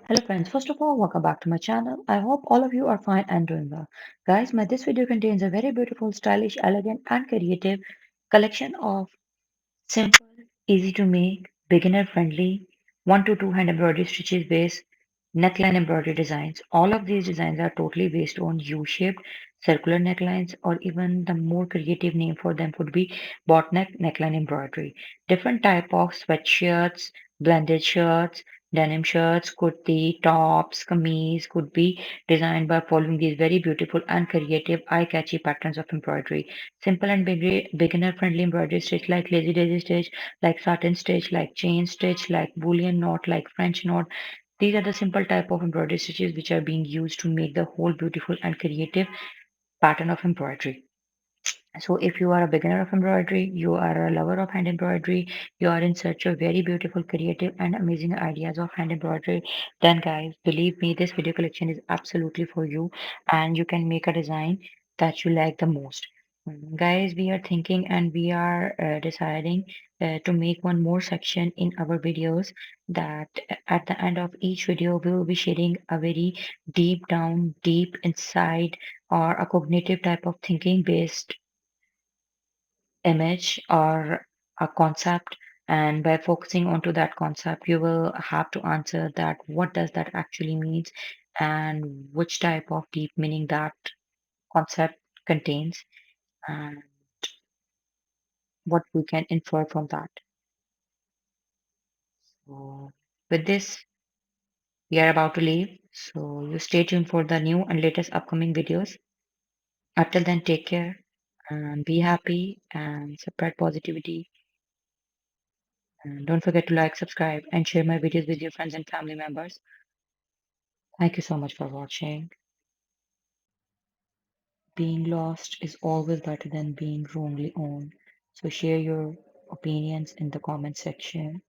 Hello friends, first of all, welcome back to my channel. I hope all of you are fine and doing well. Guys, this video contains a very beautiful, stylish, elegant and creative collection of simple, easy to make, beginner friendly, 1 to 2 hand embroidery stitches based neckline embroidery designs. All of these designs are totally based on U-shaped circular necklines, or even the more creative name for them would be Boatneck neckline embroidery. Different type of sweatshirts, blended shirts, denim shirts, kurti, tops, kameez could be designed by following these very beautiful and creative eye-catchy patterns of embroidery. Simple and beginner-friendly embroidery stitch like lazy daisy stitch, like satin stitch, like chain stitch, like boolean knot, like French knot. These are the simple type of embroidery stitches which are being used to make the whole beautiful and creative pattern of embroidery. So if you are a beginner of embroidery, you are a lover of hand embroidery, you are in search of very beautiful, creative and amazing ideas of hand embroidery, then guys, believe me, this video collection is absolutely for you and you can make a design that you like the most. Guys, we are thinking and we are deciding to make one more section in our videos that at the end of each video, we will be sharing a very deep down, deep inside or a cognitive type of thinking based image or a concept, and by focusing onto that concept you will have to answer that what does that actually means and which type of deep meaning that concept contains and what we can infer from that. So with this, we are about to leave, so you stay tuned for the new and latest upcoming videos. Until then, take care and be happy and spread positivity. And don't forget to like, subscribe, and share my videos with your friends and family members. Thank you so much for watching. Being lost is always better than being wrongly owned. So share your opinions in the comment section.